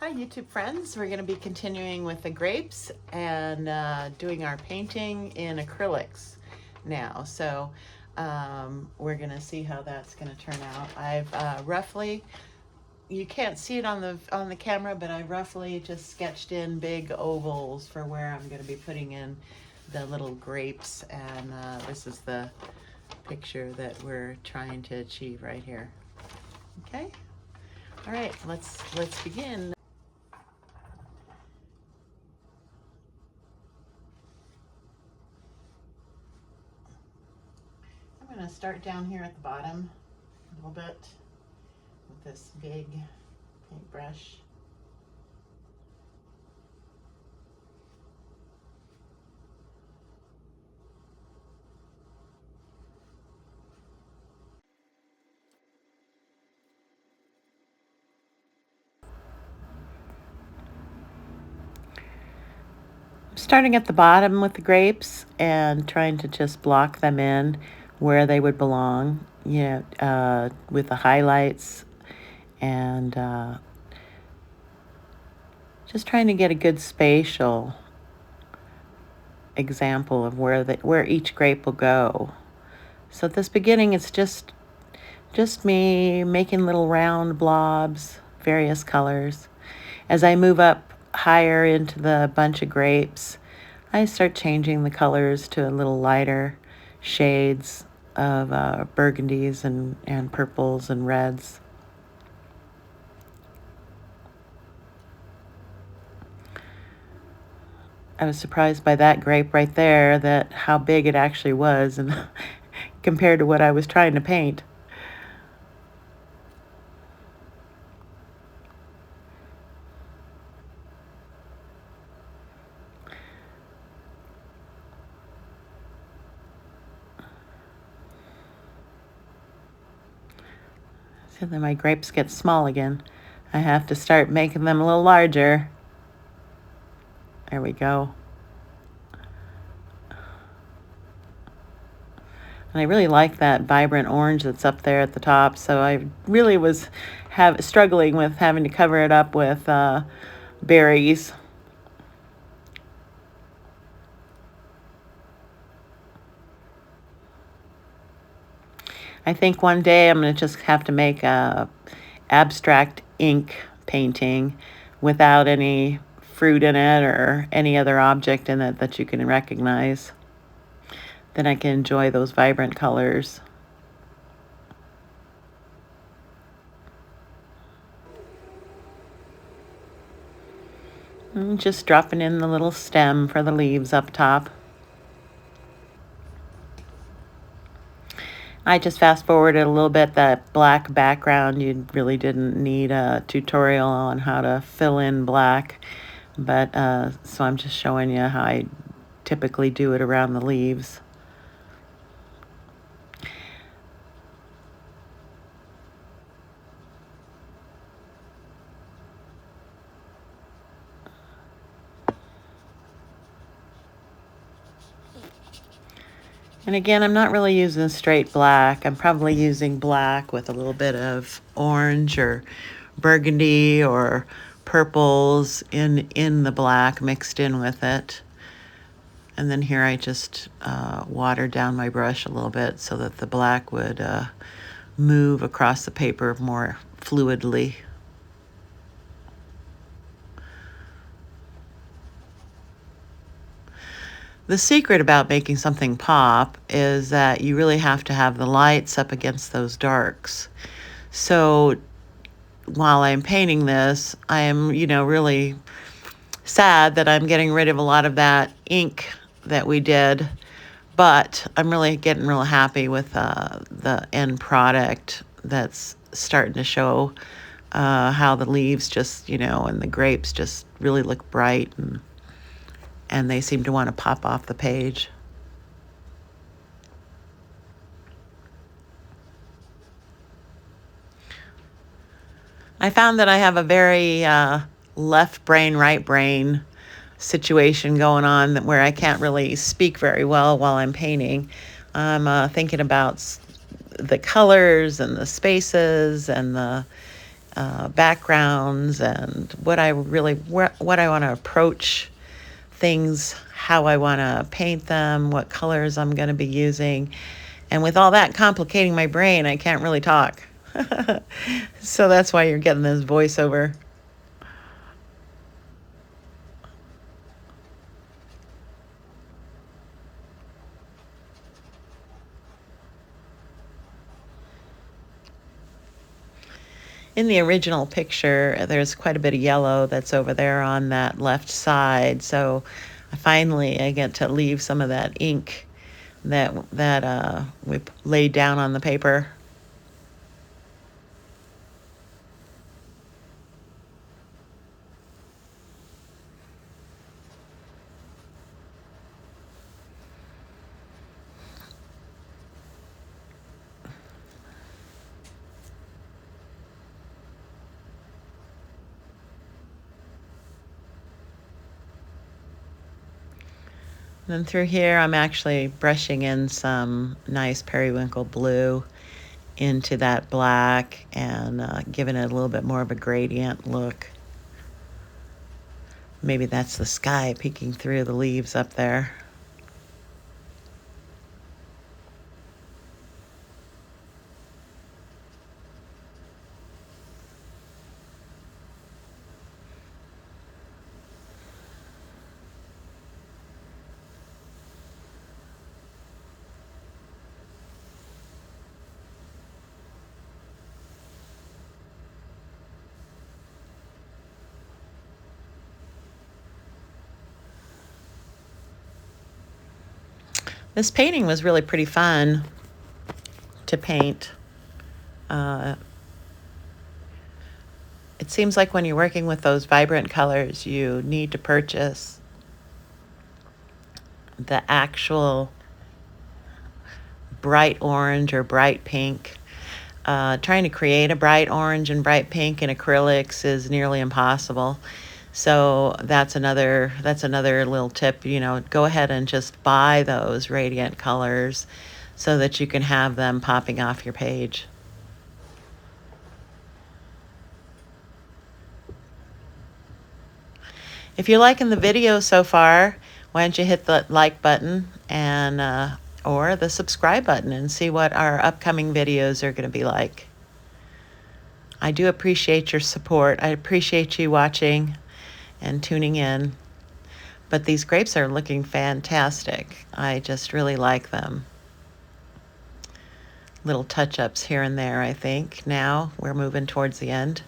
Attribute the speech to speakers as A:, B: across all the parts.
A: Hi YouTube friends, we're going to be continuing with the grapes and doing our painting in acrylics now. So we're going to see how that's going to turn out. I've roughly, you can't see it on the camera, but I roughly just sketched in big ovals for where I'm going to be putting in the little grapes, and this is the picture that we're trying to achieve right here. Okay? All right, let's begin. I'm going to start down here at the bottom a little bit with this big paintbrush. Starting at the bottom with the grapes and trying to just block them in where they would belong, with the highlights, and just trying to get a good spatial example of where each grape will go. So at this beginning, it's just me making little round blobs, various colors. As I move up higher into the bunch of grapes, I start changing the colors to a little lighter shades of burgundies and purples and reds. I was surprised by that grape right there, that how big it actually was, and compared to what I was trying to paint. So then my grapes get small again. I have to start making them a little larger. There we go. And I really like that vibrant orange that's up there at the top, so I really was struggling with having to cover it up with berries. I think one day I'm going to just have to make a abstract ink painting without any fruit in it or any other object in it that you can recognize. Then I can enjoy those vibrant colors. And just dropping in the little stem for the leaves up top. I just fast forwarded a little bit. That black background, you really didn't need a tutorial on how to fill in black, but so I'm just showing you how I typically do it around the leaves. And again, I'm not really using straight black. I'm probably using black with a little bit of orange or burgundy or purples in the black mixed in with it. And then here I just watered down my brush a little bit so that the black would move across the paper more fluidly. The secret about making something pop is that you really have to have the lights up against those darks. So while I'm painting this, I am, really sad that I'm getting rid of a lot of that ink that we did, but I'm really getting real happy with the end product that's starting to show how the leaves just, and the grapes just really look bright, and they seem to want to pop off the page. I found that I have a very left brain, right brain situation going on where I can't really speak very well while I'm painting. I'm thinking about the colors and the spaces and the backgrounds and what I want to approach things, how I want to paint them, what colors I'm going to be using. And with all that complicating my brain, I can't really talk. So that's why you're getting this voiceover. In the original picture, there's quite a bit of yellow that's over there on that left side. So I get to leave some of that ink that we laid down on the paper. Then through here, I'm actually brushing in some nice periwinkle blue into that black and giving it a little bit more of a gradient look. Maybe that's the sky peeking through the leaves up there. This painting was really pretty fun to paint. It seems like when you're working with those vibrant colors, you need to purchase the actual bright orange or bright pink. Trying to create a bright orange and bright pink in acrylics is nearly impossible. So that's another little tip, go ahead and just buy those radiant colors so that you can have them popping off your page. If you're liking the video so far, why don't you hit the like button and or the subscribe button and see what our upcoming videos are going to be like. I do appreciate your support. I appreciate you watching and tuning in. But these grapes are looking fantastic. I just really like them. Little touch-ups here and there, I think. Now we're moving towards the end.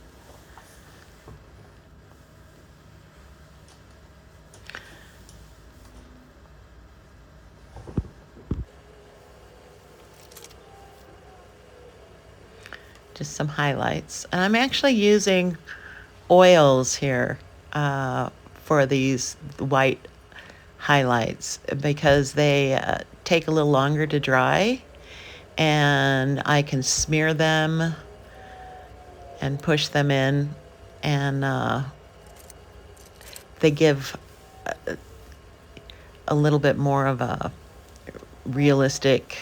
A: Just some highlights. And I'm actually using oils here for these white highlights because they take a little longer to dry, and I can smear them and push them in, and they give a little bit more of a realistic,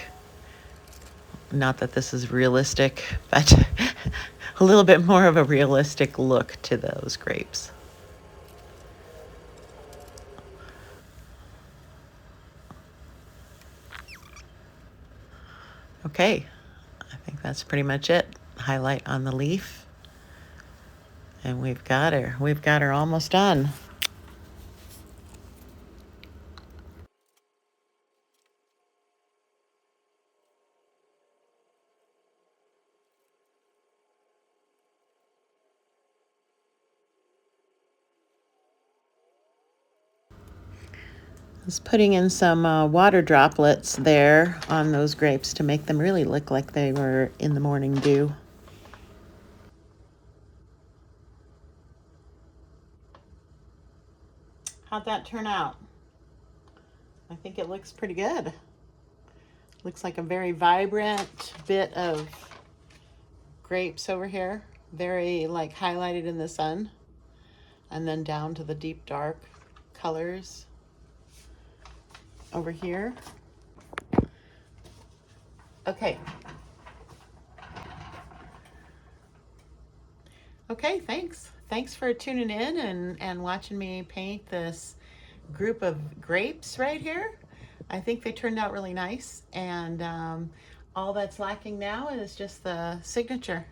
A: not that this is realistic, but a little bit more of a realistic look to those grapes. Okay, I think that's pretty much it. Highlight on the leaf. And we've got her almost done. I was putting in some water droplets there on those grapes to make them really look like they were in the morning dew. How'd that turn out? I think it looks pretty good. Looks like a very vibrant bit of grapes over here. Very like highlighted in the sun. And then down to the deep dark colors over here. Okay. Okay, thanks. Thanks for tuning in and watching me paint this group of grapes right here. I think they turned out really nice, and all that's lacking now is just the signature.